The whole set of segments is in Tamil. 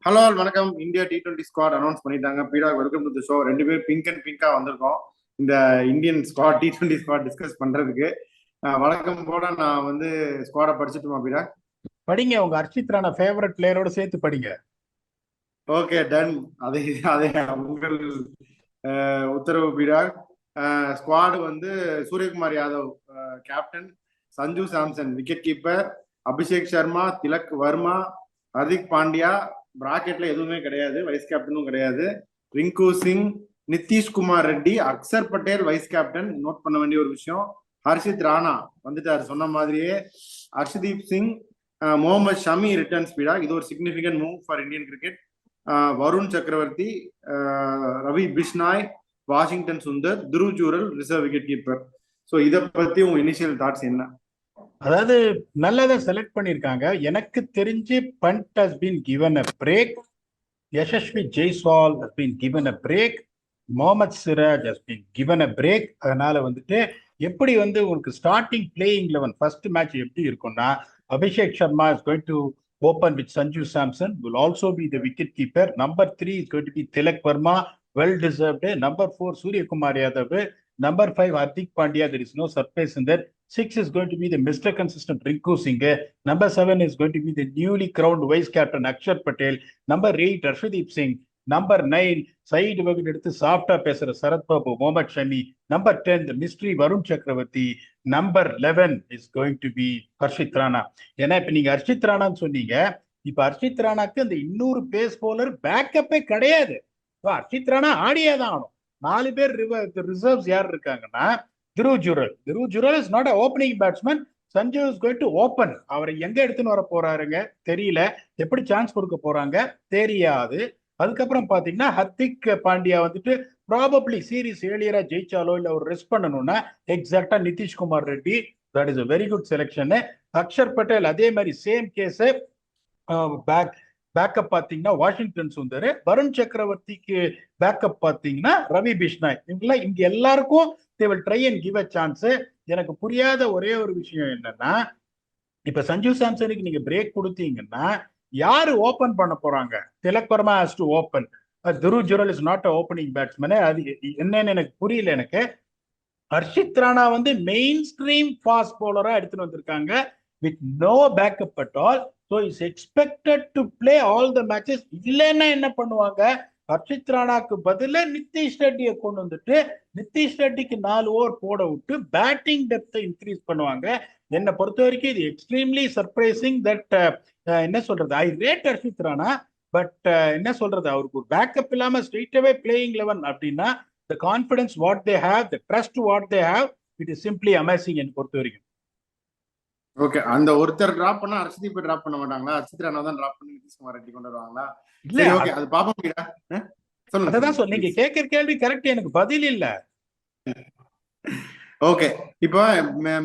ஹலோ வணக்கம். இந்தியா T20 ஸ்குவாட் அனௌன்ஸ் பண்ணிட்டாங்க. பீடா வெல்கம் டு தி ஷோ. ரெண்டு பேரும் பிங்க் அண்ட் பிங்கா வந்திருக்கோம் இந்த Indian squad T20 squad discuss பண்றதுக்கு. வழக்கம் போல நான் வந்து ஸ்குவாடை படிச்சுட்டுமா பீடா? படிங்க, உங்க அர்ஷித் ராணா ஃபேவரட் பிளேயரோட சேர்த்து படிங்க. Okay, ton. அதே அதே உங்கள் உத்தரவு பீடா. ஸ்குவாடு வந்து Suryakumar Yadav captain, Sanju Samson wicket keeper, Abhishek Sharma, Tilak Verma, Hardik Pandya பிராக்கெட்ல எதுவுமே கிடையாது, வைஸ் கேப்டனும் கிடையாது, Rinku Singh, Nitish Kumar Reddy, Axar Patel vice captain. Note பண்ண வேண்டிய ஒரு விஷயம், ஹர்ஷித் ராணா வந்துட்டாரு சொன்ன மாதிரியே. Harshdeep Singh, Mohammed Shami return speedo. இது ஒரு significant move for Indian cricket. Varun சக்கரவர்த்தி, Ravi Bishnoi, Washington Sundar, Dhruv Jurel reserve wicket keeper. So இதை பத்தி உங்க இனிஷியல் தாட்ஸ் என்ன? அதாவது நல்லதா செலக்ட் பண்ணிருக்காங்க. எனக்கு தெரிஞ்சு Pant has been given a break, Yashasvi Jaiswal has been given a break, Mohammed Siraj has been given a break. அதனால வந்துட்டு எப்படி வந்து உங்களுக்கு ஸ்டார்டிங் பிளேயிங் 11 ஃபர்ஸ்ட் மேட்ச் எப்படி இருக்கும்னா, Abhishek Sharma is going to open with Sanju Samson, will also be the wicket keeper. Number 3 is going to be Tilak Verma, well deserved. Number 4, Surya Kumar Yadav. Number 5, Hardik Pandya. There is no surprise in that. 6 is going to be the Mr. Consistent Rinku Singh. Number 7 is going to be the newly crowned vice captain Akshar Patel. Number 8, Arshdeep Singh. Number 9, side வகுப்பு எடுத்து சாஃப்டா பேசுற Sarath Babu, Mohammed Shami. Number 10, the mystery Varun Chakravarthy. Number 11 is going to be Harshit Rana. ஏன்னா இப்ப நீங்க ஹர்ஷித் ராணான்னு சொன்னீங்க, இப்ப ஹர்ஷித் ராணாக்கு அந்த இன்னொரு பேஸ் போலர் பேக்கப்பே கிடையாது. ஹர்ஷித் ராணா ஆடியே தான் ஆகணும். 4 பேர் ரிசர்வ்ஸ் யார் இருக்காங்கன்னா, Dhruv Jurel is not a opening batsman. Sanju is going to open. அவரை எங்க எடுத்துன்னு வர போறாருங்க தெரியல, எப்படி சான்ஸ் கொடுக்க போறாங்க தெரியாது. அதுக்கப்புறம் பாத்தீங்கன்னா ஹர்திக் பாண்டியா வந்துட்டு ப்ராபப்ளி சீரீஸ் ஏழியரா ஜெயிச்சாலோ இல்ல ஒரு ரெஸ்ட் பண்ணணும்னா எக்ஸாக்டா Nitish Kumar Reddy, that is a very good selection. Axar Patel அதே மாதிரி சேம் கேஸ். பேக்கப் பாத்தீங்கன்னா வாஷிங்டன் சுந்தர். வருண் சக்கரவர்த்திக்கு பேக்கப் பாத்தீங்கன்னா ரவி பிஷ்னாய். இங்க எல்லாருக்கும் they will try and give a chance. எனக்கு புரியாத ஒரே ஒரு விஷயம் என்னன்னா, இப்ப சஞ்சு சாம்சனுக்கு நீங்க பிரேக் கொடுத்தீங்கன்னா யாரு ஓபன் பண்ண போறாங்க? Tilak Varma has to open. Dhruv Jurel is not a opening batsman. அது என்னன்னு எனக்கு புரியல. எனக்கு ஹர்ஷித் ராணா வந்து மெயின் ஸ்ட்ரீம் ஃபாஸ்ட் பவுலரா எடுத்துட்டு வந்திருக்காங்க with no backup at all. So is expected to play all the matches. இல்லைன்னா என்ன பண்ணுவாங்க, ஹர்ஷித் ராணாக்கு பதில நிதிஷ் ரெட்டியை கொண்டு வந்துட்டு நிதிஷ் ரெட்டிக்கு 4 ஓவர் போட விட்டு பேட்டிங் டெப்த்தை இன்க்ரீஸ் பண்ணுவாங்க. என்னை பொறுத்த வரைக்கும் இது எக்ஸ்ட்ரீம்லி சர்ப்ரைசிங் தட் என்ன சொல்றது, ஐ ரேட் ஹர்ஷித் ராணா. பட் என்ன சொல்றது, அவருக்கு ஒரு பேக்கப் இல்லாம ஸ்ட்ரெயிட் அவே பிளேயிங் 11 அப்படின்னா, the confidence what they have, the trust what they have, it is simply amazing என்னை பொறுத்த வரைக்கும். ஓகே, அந்த ஒருத்தர் டிராப் பண்ணா ஹர்ஷதீப் டிராப் பண்ண மாட்டாங்களா? ஹர்ஷித் ராணா தான் டிராப் பண்ணி நிதிஷ்குமார் ரெட்டி கொண்டு வருவாங்களா? இல்ல, சரி, ஓகே, அது பாப்போம் பீடா. சொல்லுங்க அததான் சொல்லுங்க நீங்க ப்ளீஸ். கேட்கிற கேள்வி கரெக்ட், எனக்கு பதில் இல்ல. ஓகே, இப்போ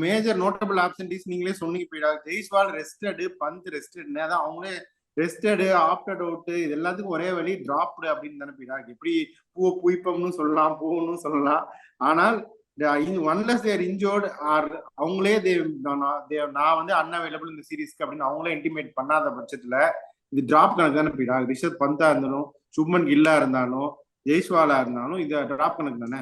மேஜர் நோட்டபிள் ஆப்சன்டிஸ் நீங்களே சொன்னீங்க பீடா. ஜெய்ஸ்வால் ரெஸ்டடு, பந்த் ரெஸ்டட், அதான் அவங்களே ரெஸ்டடு, ஆப்டட் அவுட், இது எல்லாத்துக்கும் ஒரே வழி டிராப்டு அப்படின்னு தானே பீடா. எப்படி புய்ப்பம்னு சொல்லலாம், பூன்னு சொல்லலாம். ஆனால் ஒன்லெஸ் தேர் இன்ஜோர்ட் ஆர் அவங்களே நான் வந்து அன்அவைலபிள் இந்த சீரீஸ்க்கு அப்படின்னு அவங்களே இன்டிமேட் பண்ணாத பட்சத்துல இது டிராப் கணக்கு தானே பீடா. ரிஷப் பந்தா இருந்தாலும், சுப்மன் கில்லா இருந்தாலும், ஜெய்ஸ்வாலா இருந்தாலும் இது டிராப் கணக்கு தானே.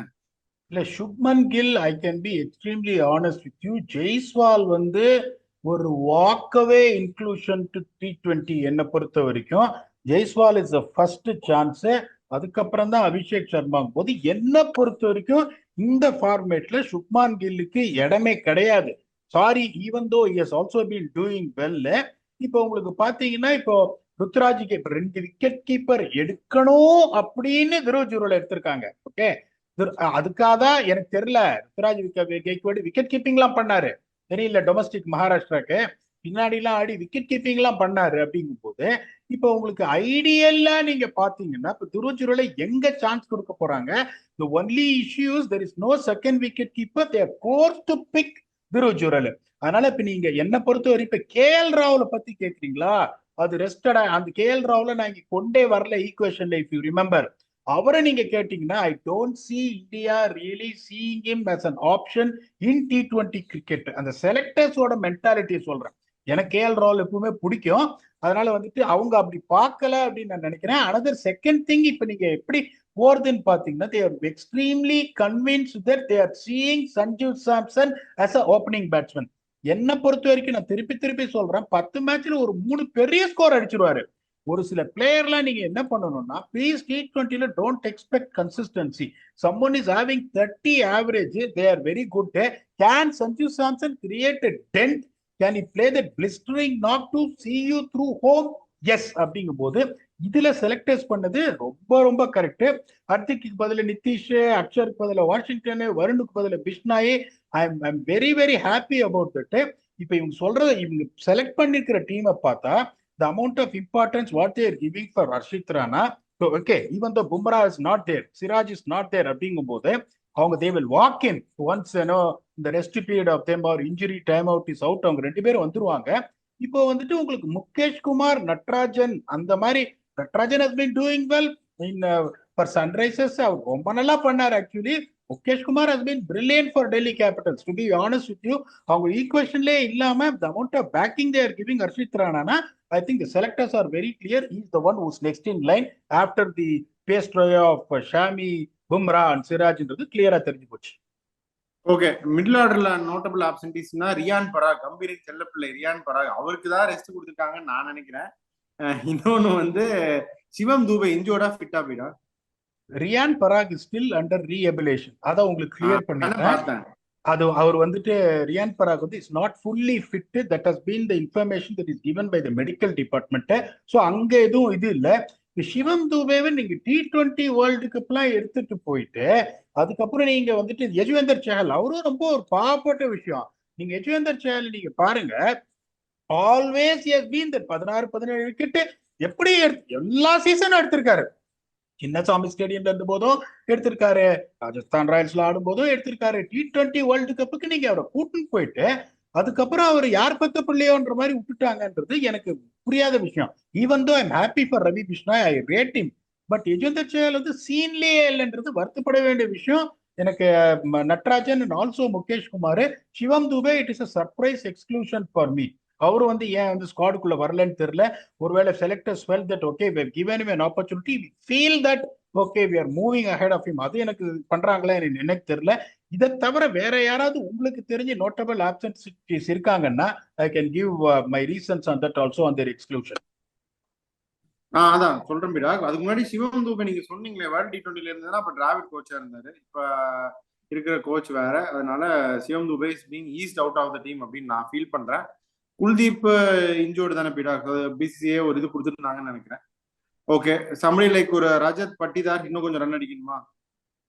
இல்ல, Shubman Gill I can be extremely honest with you. Jaiswal வந்து ஒரு வாக்கவே இன்க்ளூஷன் டு T20 என்னை பொறுத்த வரைக்கும். Jaiswal is the first chance. அதுக்கப்புறம் தான் அபிஷேக் சர்மா. போது என்னை பொறுத்த வரைக்கும் இந்த ஃபார்மேட்ல சுப்மான் கில்லுக்கு இடமே கிடையாது. Sorry, even though he has also been doing well. இப்போ உங்களுக்கு பாத்தீங்கன்னா, இப்போ ருத்ராஜுக்கு இப்ப 2 விக்கெட் கீப்பர் எடுக்கணும் அப்படின்னு துருவ் ஜுரல் எடுத்திருக்காங்க. ஓகே, அதுக்காக தான் எனக்கு தெரியல, ருத்ராஜ் கெய்க்வாட் விக்கெட் கீப்பிங் எல்லாம் பண்ணாரு தெரியல, டொமஸ்டிக் மகாராஷ்டிராக்கு பின்னாடி எல்லாம் ஆடி விக்கெட் கீப்பிங் எல்லாம் பண்ணாரு. அப்படிங்கும் போது இப்போ உங்களுக்கு ஐடியல்லா நீங்க பாத்தீங்கன்னா, இப்ப துருவ் ஜுரலை எங்க சான்ஸ் கொடுக்க போறாங்க? the only issue is there is no second wicket keeper, they are forced to pick Dhruv Jurel. அதனால இப்ப நீங்க என்ன பொறுத்தவரை இப்ப KL ராகுல பத்தி கேக்குறீங்களா, அது ரெஸ்டடா. அந்த KL ராகுல நான் இங்க கொண்டே வரல ஈக்குவேஷன்ல. இஃப் யூ ரிமெம்பர், அவரை நீங்க கேட்டீங்கன்னா, ஐ don't C India really seeing him as an option in T20 cricket. அந்த செலக்டர்ஸோட மென்டாலிட்டியை சொல்றேன். எனக்கு KL ராகுல் எப்பவுமே பிடிக்கும். அதனால வந்துட்டு அவங்க அப்படி பார்க்கல அப்படின்னு நான் நினைக்கிறேன். அனதர் செகண்ட் திங், இப்ப நீங்க எப்படி போறதுன்னு பாத்தீங்கன்னா, they are extremely convinced that they are seeing Sanju Samson as a opening batsman. என்ன பொறுத்த வரைக்கும் நான் திருப்பி திருப்பி சொல்றேன், 10 மேட்ச்ல ஒரு 3 பெரிய ஸ்கோர் அடிச்சிருவாரு. ஒரு சில பிளேயர்லாம் நீங்க என்ன பண்ணணும்னா, ப்ளீஸ் T20ல don't expect consistency. someone is having 30 average, they are very good. Can Sanju Samson create a dent? Can he play that blistering knock to see you through home? Yes அப்படிங்கும் போது இதுல செலக்டர்ஸ் பண்ணது ரொம்ப ரொம்ப கரெக்ட். ஹர்திக்கு பதில நிதிஷ், அக்ஷருக்கு பதில வாஷிங்டன், வருணுக்கு பதில பிஷ்னாயே. I am very very happy about that. இப்ப இவங்க சொல்றத, இவங்க செலக்ட் பண்ணிருக்கிற டீமை பார்த்தா, the amount of importance what they are giving for Harshit Rana. So, okay, even though Bumrah is not there, Siraj is not there அப்படிங்கும் போது அவங்க they will walk in once the rest period of them or injury time out is out, அவங்க 2 பேரும் வந்துருவாங்க. இப்போ வந்துட்டு உங்களுக்கு முகேஷ் குமார், நட்ராஜன், அந்த மாதிரி Natarajan has been doing well in for Sunrisers. அவர் ரொம்ப நல்லா பண்ணார் actually. Mukesh Kumar has been brilliant for Delhi Capitals, to be honest with you. அவங்க ஈக்குவேஷன்லேயே இல்லாம the amount of backing they are giving Harshit Rana, I think the selectors are very clear. He is the one who's next in line after the pace trio of Shami, Bumrah and Sirajன்றது கிளியரா தெரிஞ்சு போச்சு. ஓகே, மிடில் ஆர்டர்ல நோட்டபிள் ஆப்சன்டிஸ்னா ரியான் பராக், கம்பீரின் செல்லப்பிள்ளை ரியான் பராக், அவருக்கு தான் ரெஸ்ட் கொடுத்துருக்காங்கன்னு நான் நினைக்கிறேன். இன்னொன்னு வந்து சிவம் தூபே இன்ஜோர்டா ஃபிட்டா போயிடா. Riyan Parag is still under rehabilitation. அதை உங்களுக்கு கிளியர் பண்ணிட்டேன். அது அவர் வந்துட்டு ரியான் பராக் வந்து is not fully fit. That has been the information that is given by the medical department. So அங்க எதுவும் இது இல்லை. சிவம் தூபேவை நீங்க T20 வேர்ல்டு கப்லாம் எடுத்துட்டு போயிட்டு அதுக்கப்புறம் நீங்க வந்துட்டு யஜுவேந்தர் சஹல், அவரும் ரொம்ப ஒரு பாவப்பட்ட விஷயம். நீங்க யஜுவேந்தர் சஹல் நீங்க பாருங்க, always has been that 16-17 wicket எப்படி எல்லா சீசனும் எடுத்திருக்காரு. சின்னசாமி ஸ்டேடியம்ல இருந்த போதும் எடுத்திருக்காரு, ராஜஸ்தான் ராயல்ஸ்ல ஆடும் போதும் எடுத்திருக்காரு. T20 வேர்ல்டு கப்புக்கு நீங்க அவரை கூட்டின்னு போயிட்டு அதுக்கப்புறம் அவர் யார் பக்க பிள்ளையோன்ற மாதிரி விட்டுட்டாங்கன்றது எனக்கு புரியாத விஷயம். Even though I'm happy for Ravi Krishna, I rate him. But Yuzvendra Chahal வந்து சீன்லயே இல்லைன்றது வருத்தப்பட வேண்டிய விஷயம். எனக்கு Natarajan and also Mukesh Kumar, Shivam Dube it is a surprise exclusion for me. அவரு வந்து ஏன் வந்து ஸ்குவாடுக்குள்ள வரலன்னு தெரியல. ஒருவேளை selectors felt that okay we have given him an opportunity, we feel that okay we are moving ahead of him. அது எனக்கு பண்றாங்களா எனக்கு தெரியல. இதை தவிர வேற யாராவது உங்களுக்கு தெரிஞ்ச நோட்டபிள் ஆப்சன்ஸ் இருக்காங்கன்னா I can give my reasons on that also on their exclusion. அதான் சொல்றேன் பிராக். அதுக்கு முன்னாடி சிவம் தூபே நீங்க சொன்னீங்களே வேர்ல்டு T20ல இருந்ததுன்னா அப்ப டிராவிட் கோச்சா இருந்தாரு, இப்ப இருக்கிற கோச் வேற. அதனால Shivam Dube is being eased out of the team அப்படின்னு நான் ஃபீல் பண்றேன். குல்தீப் இன்ஜோர்டு தானே பிராக், பிசிசிஏ ஒரு இது கொடுத்துருந்தாங்கன்னு நினைக்கிறேன். ஓகே, சம்பளி லைக் ஒரு ரஜத் பட்டிதார் இன்னும் கொஞ்சம் ரன் அடிக்கணுமா?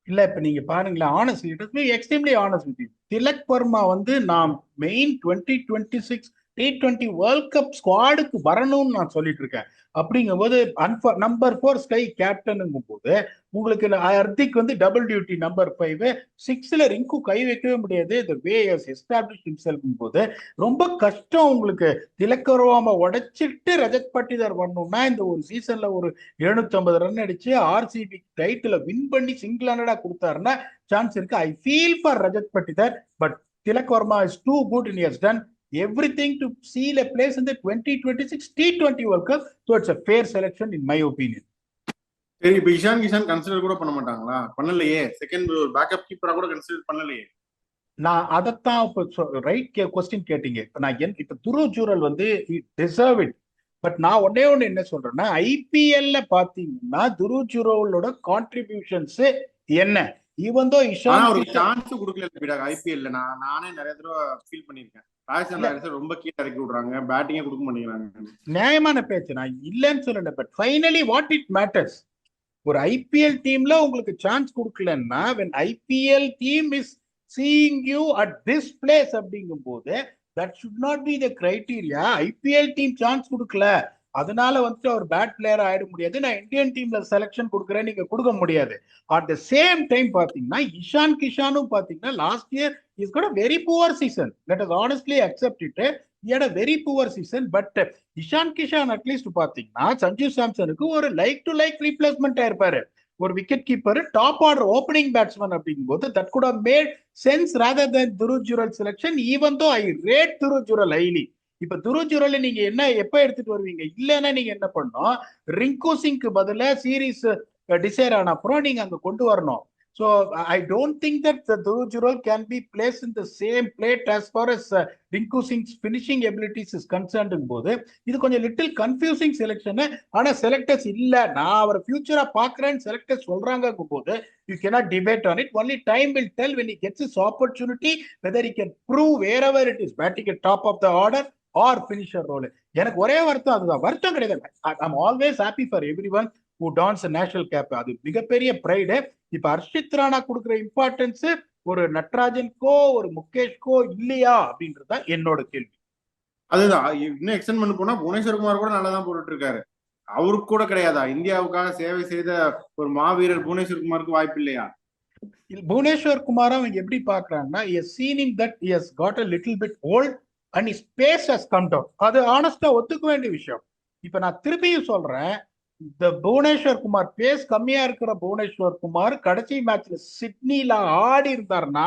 இல்ல இப்ப நீங்க பாருங்களேன், honestly it is be extremely honest with you. Tilak Varma வந்து நான் மெயின் 2026 T20 வேர்ல்ட் கப் ஸ்குவாடுக்கு வரணும்னு நான் சொல்லிட்டு இருக்கேன். அப்படிங்கும் போது நம்பர் 4 ஸ்கை கேப்டனுங்கும் போது உங்களுக்கு ஹர்திக் வந்து டபுள் டியூட்டி நம்பர் 5, 6ல ரிங்கு கை வைக்கவே முடியாது. the way he has established himself போது ரொம்ப கஷ்டம் உங்களுக்கு. திலக் வர்மா உடைச்சிட்டு ரஜத் பட்டிதார் வரணும்னா இந்த ஒரு சீசன்ல ஒரு 750 ரன் அடிச்சு ஆர்சிபி டைட்டில வின் பண்ணி சிங்கிள் ஹேண்டடா கொடுத்தாருன்னா சான்ஸ் இருக்கு. I feel for Rajat Patidar, but Tilak Varma is too good and he has done everything to seal a place in the 2026 T20 World Cup. So it's a fair selection in my opinion. சரி, இப்ப இஷான் கிஷான் கன்சிடர் கூட பண்ண மாட்டாங்களா? பண்ணலையே. செகண்ட் பேக்கப் கீப்பரா கூட கன்சிடர் பண்ணலையே. நான் அதைத்தான் இப்போ ரைட் கொஸ்டின் கேட்டீங்க. இப்ப நான் இப்ப துருவ் ஜூரல் வந்து டிசர்வ் இட். பட் நான் ஒன்னே ஒண்ணு என்ன சொல்றேன்னா, ஐபிஎல்ல பாத்தீங்கன்னா துருவ் ஜூரலோட கான்ட்ரிபியூஷன்ஸ் என்ன, ஈவன் தோ இஷான் ஒரு சான்ஸ் கொடுக்கல ஐபிஎல்ல. நானே நிறைய தடவை ஃபீல் பண்ணிருக்கேன். ரொம்ப கீழே இறக்கி விடுறாங்க, பேட்டிங்கே கொடுக்க மாட்டேங்கிறாங்க. நியாயமான பேச்சு, நான் இல்லைன்னு சொல்லல. But finally what it matters, ஒரு ஐபிஎல் டீம்ல உங்களுக்கு சான்ஸ் கொடுக்கலன்னா when IPL team is seeing you at this place அப்படிங்கும் போது that should not be the criteria. IPL team chance கொடுக்கல அதனால வந்துட்டு அவர் பேட் பிளேயர் ஆயிட முடியாது, நான் இந்தியன் டீம்ல செலக்ஷன் கொடுக்குறேன் நீங்க கொடுக்க முடியாது. அட் த சேம் டைம் பாத்தீங்கன்னா இஷான் கிஷானும் பாத்தீங்கன்னா last year is got a very poor season. Let us honestly accept it. He had a very poor season. But Ishan Kishan at least பாத்தீங்கன்னா சஞ்சு சாம்சனுக்கு ஒரு லைக் டு லைக் ரீப்ளேஸ்மெண்ட் ஆயிருப்பாரு. ஒரு wicket keeper, top order opening batsman அப்படிங்கும் போது that could have made sense rather than Dhruv Jurel selection, even though I rate Dhruv Jurel highly. இப்ப துருவ் ஜுரேல நீங்க என்ன எப்ப எடுத்துட்டு வருவீங்க? இல்லைன்னா நீங்க என்ன பண்ணணும், ரிங்கு சிங்க்கு பதிலா சீரீஸ் டிசைர் ஆன அப்புறம் நீங்க அங்க கொண்டு வரணும். So I don't think that the Dhruv Jural can be placed in the same plate as far as Rinku Singh's finishing abilities is concerned போது இது கொஞ்சம் லிட்டில் கன்ஃபியூசிங் செலெக்ஷன். ஆனா செலக்டர்ஸ் இல்ல, நான் அவர் ஃபியூச்சரா பாக்குறேன்னு செலக்டர்ஸ் சொல்றாங்க போது you cannot debate on it. Only time will tell when he gets his opportunity whether he can prove wherever it is batting at top of the order or finisher role. எனக்கு ஒரே வருத்தம் அதுதான், வருத்தம் கிடையாது. I'm always happy for everyone who dons a national cap. அது மிகப்பெரிய பிரைடு. இப்ப ஹர்ஷித் ராணா கொடுக்குற இம்பார்ட்டன்ஸ் ஒரு நட்ராஜனுக்கோ ஒரு முகேஷ்கோ இல்லையா அப்படின்றதுதான் என்னோட கேள்வி. அதுதான் இன்னும் எக்ஸ்டெண்ட் பண்ண போனா புவனேஸ்வர் குமார் கூட நல்லா தான் போட்டுட்டு இருக்காரு. அவருக்கு கூட கிடையாதா இந்தியாவுக்காக சேவை செய்த ஒரு மாவீரர் புவனேஸ்வர் குமாருக்கு வாய்ப்பு இல்லையா? புவனேஸ்வர் குமார் அவங்க எப்படி பாக்குறாங்கன்னா, he has seen him that he has got a little bit old and his pace has come down. அது ஆனஸ்டா ஒத்துக்க வேண்டிய விஷயம். இப்ப நான் திருப்பியும் சொல்றேன், இந்த புவனேஸ்வர் குமார் பேஸ் கம்மியா இருக்கிற புவனேஸ்வர் குமார் கடைசி மேட்ச்ல சிட்னில ஆடி இருந்தாருன்னா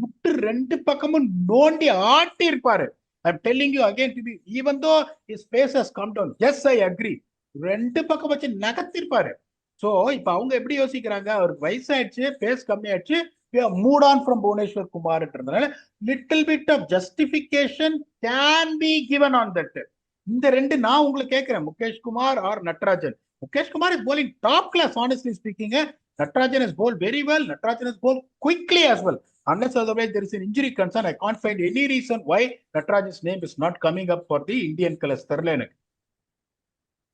முட்டு ரெண்டு பக்கமும் நோண்டி ஆட்டி இருப்பாரு. I'm telling you again to be, even though his pace has come down, yes I agree, ரெண்டு பக்கம் வச்சு நகர்த்திருப்பாரு. சோ இப்ப அவங்க எப்படி யோசிக்கிறாங்க, அவருக்கு வயசாயிடுச்சு, பேஸ் கம்மியாயிடுச்சு, மூட் ஆன் ஃப்ரம் புவனேஸ்வர் குமார்ன்றதுனால little bit of justification can be given on that. இந்த ரெண்டு நான் உங்களுக்கு கேட்கிறேன், Mukesh Kumar or Natarajan. Mukesh Kumar is bowling top class, honestly speaking. Natarajan has bowled very well. Natarajan has bowled quickly as well. Unless otherwise there is an injury concern, I can't find any reason why Natarajan's name is not coming up for the Indian colors.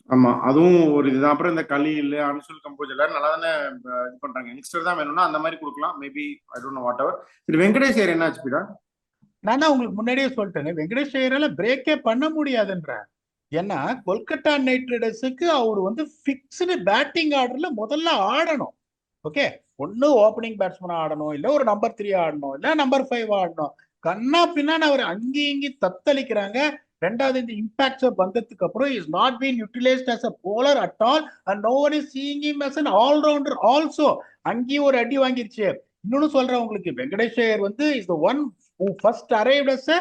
ஆமா, அதுவும் ஒரு இதுதான். அப்புறம் இந்த கலீல், அன்சுல் கம்போஜ் எல்லாரும் நல்லா தானே இது பண்றாங்க. யங்ஸ்டர் தான் வேணும்னா அந்த மாதிரி கொடுக்கலாம். Maybe I don't know whatever. சரி, வெங்கடேஷ் ஐயர் என்ன ஆச்சுடா? நான் தான் உங்களுக்கு முன்னாடியே சொல்லிட்டேன், வெங்கடேஷ் ஐயரால பிரேக்கே பண்ண முடியாதுன்ற. ஏன்னா கொல்கத்தா நைட் ரைடர்ஸுக்கு அவர் வந்து பிக்ஸ்டு பேட்டிங் ஆர்டர்ல முதல்ல ஆடணும். ஓகே, ஒன்னு ஓப்பனிங் பேட்ஸ்மேன் ஆடணும், இல்ல ஒரு நம்பர் 3 ஆடணும், இல்ல நம்பர் 5 ஆடணும். கண்ணா பின்னான்னு அவர் அங்கேயும் இங்கேயும் தத்தளிக்கிறாங்க. ரெண்டாவது இந்த இம்பாக்ட்ஸ் வந்ததுக்கு அப்புறம் is not been utilised as a bowler at all and no one is seeing him as an all-rounder also. அங்கேயும் ஒரு அடி வாங்கிருச்சு. இன்னொன்னு சொல்றேன் உங்களுக்கு, வெங்கடேஷ் ஐயர் வந்து is the one who first arrived as a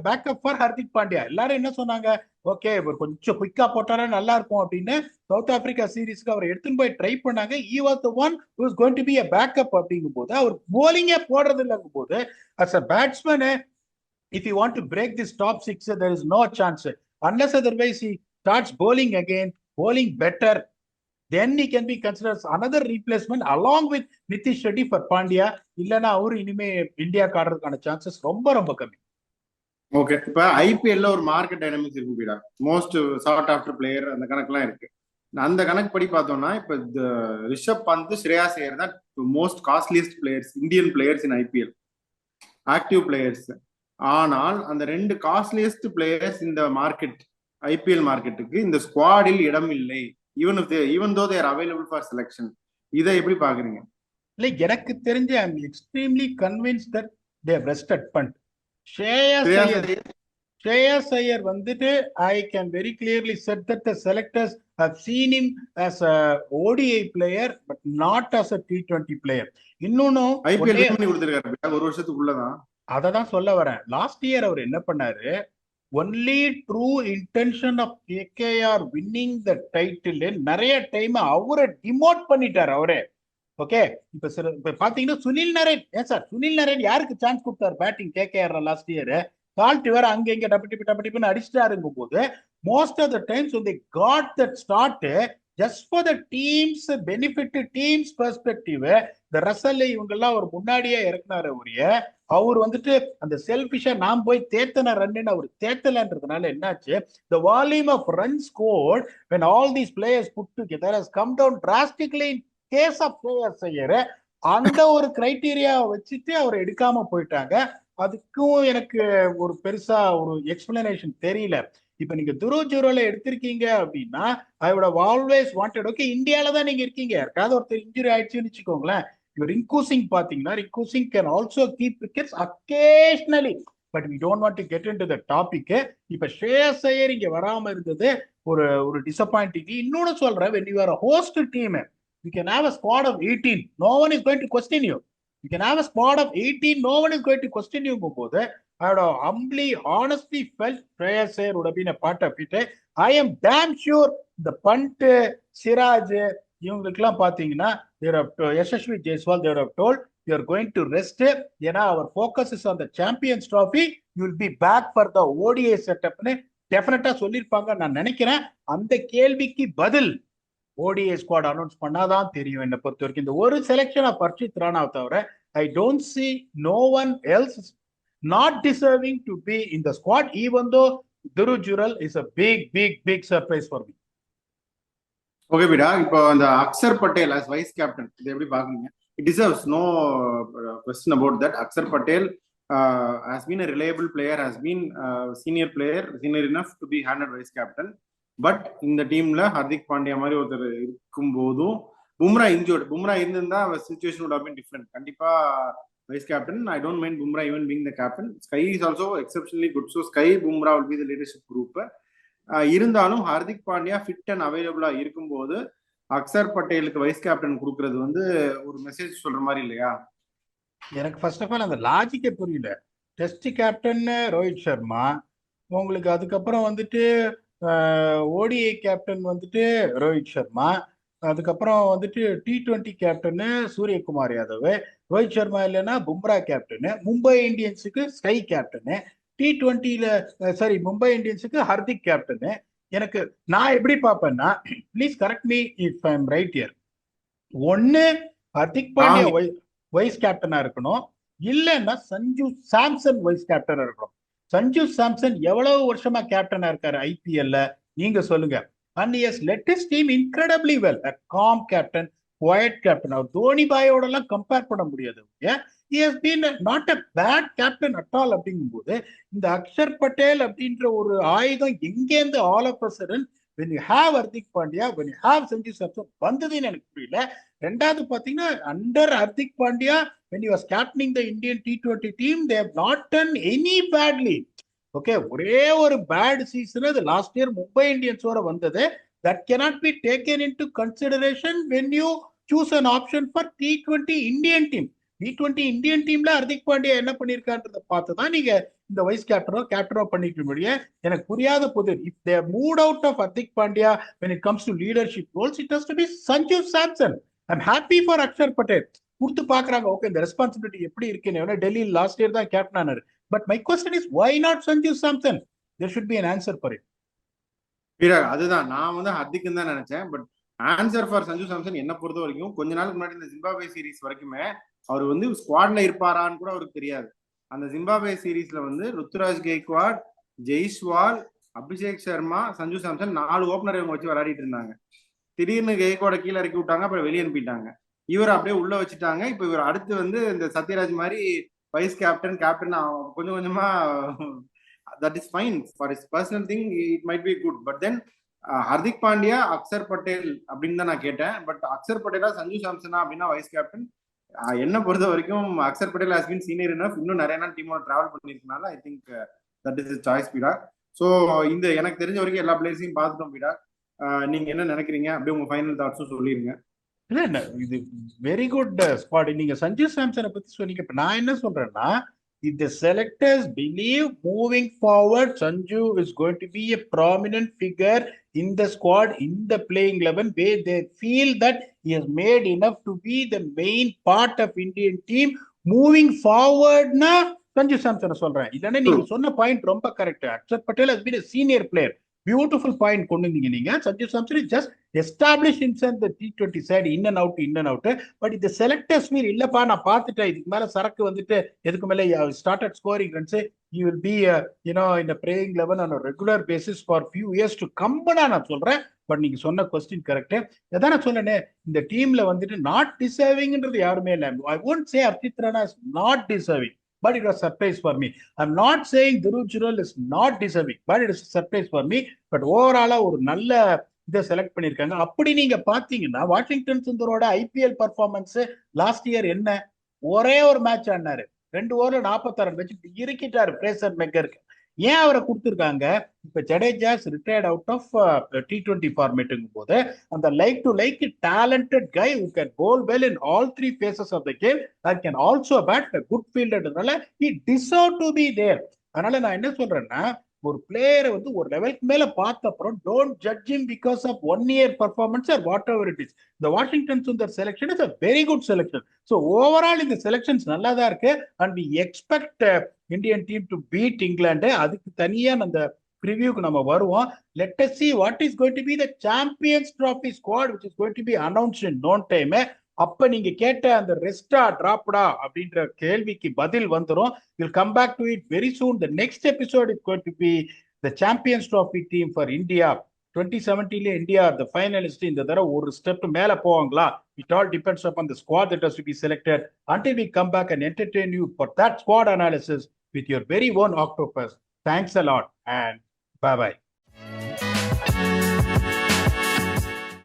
backup for Hardik Pandya. எல்லாரும் என்ன சொன்னாங்க, ஓகே இவர் கொஞ்சம் குயிக்கா போட்டாரா நல்லா இருக்கும் அப்படின்னு சவுத் ஆப்பிரிக்கா சீரீஸ்க்கு அவர் எடுத்துன்னு போய் ட்ரை பண்ணாங்க. he was the one who was going to be a backup அப்படிங்கும் போது அவர் போலிங்கே போடுறது இல்லைங்கும் போது as a batsman, if you want to break this top 6, there is no chance unless otherwise he starts bowling again, bowling better, then he can be considered another replacement along with Nitish Reddy for Pandya. இல்லனா அவர் இனிமே இந்தியா காடுறதுக்கான சான்சஸ் ரொம்ப ரொம்ப கம்மி. ஓகே, இப்ப ஐபிஎல்ல ஒரு மார்க்கெட் டைனமிக்ஸ் இருக்கு, மோஸ்ட் சார்ட் ஆஃப்டர் பிளேயர் அந்த கணக்குலாம் இருக்கு. அந்த கணக்கு படி பார்த்தோம்னா இப்ப ரிஷப் பந்த், ஸ்ரேயாஸ் ஐயர் தான் most costliest players, Indian players in IPL, active players. ஆனால் அந்த ரெண்டு காஸ்ட்லியஸ்ட் பிளேயர்ஸ் இந்த மார்க்கெட், ஐபிஎல் மார்க்கெட்டுக்கு இந்த ஸ்குவாடில் இடம் இல்லை, even though they are available for selection. இதை எப்படி பாக்குறீங்க? இல்லை, எனக்கு தெரிஞ்சு I am extremely convinced that they have rested punt. Shreyas Iyer வந்துட்டு I can very clearly said that the selectors have seen him as a ODI player but not as a T20 player. இன்னொன்னு ஐபிஎல் பண்ணி கொடுத்திருக்காரு ஒரு வருஷத்துக்குள்ளதான். அதை தான் சொல்ல வரேன். லாஸ்ட் இயர் அவர் என்ன பண்ணாரு, only true intention of KKR winning the title நிறைய டைம் அவரை டிமோட் பண்ணிட்டார் அவரே. ஓகே, இப்ப பாத்தீங்கன்னா சுனில் நரேன், ஏன் சார் சுனில் நரேன் யாருக்கு சான்ஸ் கொடுத்தாரு batting KKR last year? Salt வேற அங்க இங்க டப்பின்னு அடிச்சிட்டாருங்கும் போது most of the times they got that start just for the team's benefit, team's perspective. இந்த ரசல் இவங்கெல்லாம் அவர் முன்னாடியே இறக்குனாரு. அவர் வந்துட்டு அந்த செல்ஃபிஷா நாம் போய் தேத்தன ரன்னு அவர் தேத்தலன்றதுனால என்னாச்சு, the volume of runs scored when all these players put together has come down drastically in case of Shreyas Iyer. அந்த ஒரு கிரைட்டீரியா வச்சுட்டு அவர் எடுக்காம போயிட்டாங்க. அதுக்கும் எனக்கு ஒரு பெருசா ஒரு எக்ஸ்பிளனேஷன் தெரியல. இப்ப நீங்க துருவ் ஜுரேல எடுத்திருக்கீங்க அப்படின்னா I would have always wanted, okay இந்தியால தான் நீங்க இருக்கீங்க, யாருக்காவது ஒருத்தர் இன்ஜுரி ஆயிடுச்சுன்னு வச்சுக்கோங்களேன். இப்ப ரிங்கு சிங் பாத்தீங்கன்னா Rinku Singh can also keep wickets occasionally, but we don't want to get into the topic. இப்ப ஸ்ரேயாஸ் ஐயர் இங்க வராம இருந்தது ஒரு டிசப்பாயிண்டிங். இன்னொன்னு சொல்றேன், when you are a host team, you can have a squad of 18, no one is going to question you. You can have a squad of 18, no one is going to question you போது I would have humbly, honestly felt Shreyas Iyer would have been a part of it. I am damn sure the punt, Siraj, இவங்களுக்கெல்லாம் பாத்தீங்கன்னா Yashasvi Jaiswal they would have told you are going to rest ஏன்னா our focus is on the Champions Trophy, you will be back for the ODI செட்டப்னு டெஃபினட்டா சொல்லியிருப்பாங்க நான் நினைக்கிறேன். அந்த கேள்விக்கு பதில் ஓடிஐ ஸ்குவாட் அனௌன்ஸ் பண்ணாதான் தெரியும். என்னை பொறுத்த வரைக்கும் இந்த ஒரு செலெக்ஷன் ஆஃப் ஹர்ஷித் ராணாவை தவிர I don't see no one else not deserving to be in the squad, even though Dhruv Jurel is a big surprise for me. Okay பிடா, இப்போ அந்த Axar Patel as vice captain இது எப்படி பாக்குறீங்க? It deserves no question about that. Axar Patel has been a reliable player, has been senior player, senior enough to be handed vice captain. But இந்த டீம்ல ஹர்திக் பாண்டியா மாதிரி ஒருத்தர் இருக்கும் போதும் பும்ரா இன்ஜோர்ட், பும்ரா இருந்திருந்தா situation would have been different. கண்டிப்பா vice captain, I don't mind Bumrah even being the captain. Sky is also exceptionally good, so sky Bumrah will be the leadership group. இருந்தாலும் ஹர்திக் பாண்டியா ஃபிட் அண்ட் அவைலபிளா இருக்கும்போது அக்சர் பட்டேலுக்கு வைஸ் கேப்டன் கொடுக்கறது வந்து ஒரு மெசேஜ் சொல்ற மாதிரி இல்லையா? எனக்கு ஃபர்ஸ்ட் ஆஃப் ஆல் அந்த லாஜிக்கே புரியல. டெஸ்ட் கேப்டன் ரோஹித் சர்மா, உங்களுக்கு அதுக்கப்புறம் வந்துட்டு ஓடிஐ கேப்டன் வந்துட்டு ரோஹித் சர்மா, அதுக்கப்புறம் வந்துட்டு T20 கேப்டனு சூரியகுமார் யாதவ், ரோஹித் சர்மா இல்லைன்னா பும்ரா கேப்டனு, மும்பை இந்தியன்ஸுக்கு ஸ்கை கேப்டனு, மும்பை இந்தியன்ஸுக்கு ஹர்திக் கேப்டனு. எனக்கு நான் எப்படி பார்ப்பேன்னா, please correct me if I am right here, ஒன்னு ஹர்திக் பாண்டியா வைஸ் கேப்டனா இருக்கணும், இல்லைன்னா சஞ்சு சாம்சன் வைஸ் கேப்டனா இருக்கணும். சஞ்சு சாம்சன் எவ்வளவு வருஷமா கேப்டனா இருக்காரு ஐபிஎல்ல, நீங்க சொல்லுங்க. And he has led his team incredibly well. A calm captain, quiet captain. அவர் தோனி பாயோட எல்லாம் கம்பேர் பண்ண முடியாது. He has been not a bad captain at all. அப்படிங்கும்போது இந்த அக்ஷர் பட்டேல் அப்படின்ற ஒரு ஆயுதம் எங்கேருந்து all of a sudden when you have Hardik Pandya, when you have Sanju Samson வந்ததுன்னு எனக்கு புரியல. ரெண்டாவது பாத்தீங்கன்னா under Hardik Pandya when he was captaining the Indian T20 team, they have not done any badly. Okay, ஒரே ஒரு பேட் சீசன் அது லாஸ்ட் இயர் மும்பை இந்தியன்ஸோட வந்தது. That cannot be taken into consideration when you choose an option for T20 Indian team. T20 Indian டீம்ல ஹர்திக் பாண்டியா என்ன பண்ணிருக்கான்றத பார்த்து தான் நீங்க இந்த வைஸ் கேப்டனோ பண்ணிக்க முடியும். எனக்கு புரியாத போது if they mood out of Hardik Pandya when it comes to leadership roles, it has to be Sanju Samson. I'm happy for Axar Patel கொடுத்து பாக்குறாங்க. ஓகே, இந்த ரெஸ்பான்சிபிலிட்டி எப்படி இருக்குன்னு டெல்லி லாஸ்ட் இயர் தான் கேப்டன் ஆனாரு. But my question is, why not Sanju Samson? There should be an answer for it. அதுதான் நான் வந்து ஹர்திக் தான் நினைச்சேன். But answer for Sanju Samson என்ன பொறுத்த வரைக்கும் கொஞ்ச நாளுக்கு முன்னாடி இந்த ஜிம்பாப்வே சீரீஸ் வரைக்குமே அவர் வந்து ஸ்குவாட்ல இருப்பாரான்னு கூட அவருக்கு தெரியாது. அந்த ஜிம்பாப்வே சீரீஸ்ல வந்து ருத்துராஜ் கெய்க்வாட், ஜெய்ஸ்வால், அபிஷேக் சர்மா, சஞ்சு சாம்சன் 4 ஓப்பனர் இவங்க வச்சு விளையாடிட்டு இருந்தாங்க. திடீர்னு கெய்க்வாட கீழே இறக்கி விட்டாங்க, அப்புறம் வெளியே அனுப்பிட்டாங்க. இவர் அப்படியே உள்ள வச்சுட்டாங்க. இப்ப இவர் அடுத்து வந்து இந்த சத்யராஜ் மாதிரி வைஸ் கேப்டன் கொஞ்சம் கொஞ்சமா that is fine for is personal thing, it might be good. But then Hardik Pandya, Axar Patel அப்படின்னு தான் நான் கேட்டேன். பட் அக்சர் பட்டேலா சஞ்சு சாம்சனா அப்படின்னா வைஸ் கேப்டன் என்ன பொறுத்த வரைக்கும் Axar Patel has been senior enough, இன்னும் நிறைய நாள் டீமோட டிராவல் பண்ணிருக்கனால I think that is choice பீடா. ஸோ இந்த எனக்கு தெரிஞ்ச வரைக்கும் எல்லா பிளேயர்ஸையும் பார்த்துட்டோம் பீடா. நீங்க என்ன நினைக்கிறீங்க? அப்படியே உங்க ஃபைனல் தாட்ஸும் சொல்லிருங்க. இல்ல இது வெரி குட் ஸ்குவாட். நீங்க சஞ்சு சாம்சனை பத்தி சொன்னீங்க. இப்ப நான் என்ன சொல்றேன்னா, if the selectors believe moving forward Sanju is going to be a prominent figure in the squad, in the playing 11, where they feel that he has made enough to be the main part of Indian team moving forward na Sanju Samson சொல்றேன். இல்லன்னா நீங்க சொன்ன பாயிண்ட் ரொம்ப correct. Axar Patel has been a senior player. Beautiful point கொண்டு வந்தீங்க நீங்க. Sanju Samson is just establish inside the T20 side, in and out. But இந்த செலக்டர்ஸ் மீல் இல்லப்பா நான் பார்த்துட்டேன், இதுக்கு மேல சரக்கு வந்துட்டு எதுக்கு மேல started scoring runs, you will be in a playing 11 on a regular basis for few years to come நான் சொல்றேன். பட் நீங்க சொன்ன கொஸ்டின் கரெக்ட். அதான் நான் சொன்னேனே, இந்த டீம்ல வந்துட்டு நாட் டிசர்விங்ன்றது யாருமே இல்லை. ஐ won't say Hardik Rana is not deserving, but it was a surprise for me. I'm not saying Dhruv Jural is not deserving, but it is a surprise for me. But overall ஒரு நல்ல இதை செலக்ட் பண்ணிருக்காங்க. அப்படி நீங்க பாத்தீங்கன்னா வாஷிங்டன் சுந்தரோட ஐபிஎல் பர்ஃபார்மன்ஸ் லாஸ்ட் இயர் என்ன, ஒரே ஒரு மேட்ச் ஆடினாரு, 2 ஓவர்ல 46 ரன் வச்சு இருக்கிட்டாரு பிரேசர் மெக்கருக்கு. ஏன் அவரை கொடுத்துருக்காங்க? இப்ப Jadeja's retired out of T20 ஃபார்மேட்டுங்கும் போது அந்த like to like talented guy who can bowl well in all three phases of the game and can also bat a good fielderனால he deserve to be there. அதனால நான் என்ன சொல்றேன்னா, ஒரு பிளேயரை வந்து ஒரு லெவலுக்கு மேல பார்த்த அப்புறம் don't judge him because of 1 year performance or whatever it is. The Washington Sundar selection is a very good selection. So overall இந்த செலெக்ஷன்ஸ் நல்லா தான் இருக்கு and we expect Indian team to beat England. அதுக்கு தனியா அந்த ப்ரிவியூக்கு நம்ம வருவோம். Let us see what is going to be the Champions Trophy squad which is going to be announced in no time. அப்ப நீங்க கேட்ட அந்த ரெஸ்டா டிராப்டா அப்படின்ற கேள்விக்கு பதில் வந்துரும். We'll come back to it very soon. The next episode is going to be the Champions Trophy team for India. 2017 India the finalist. இந்த தடவை ஒரு ஸ்டெப் மேல போவாங்களா? It all depends upon the squad that has to be selected. Until we come back and entertain you for that squad analysis with your very own Octopus. Thanks a lot and bye bye.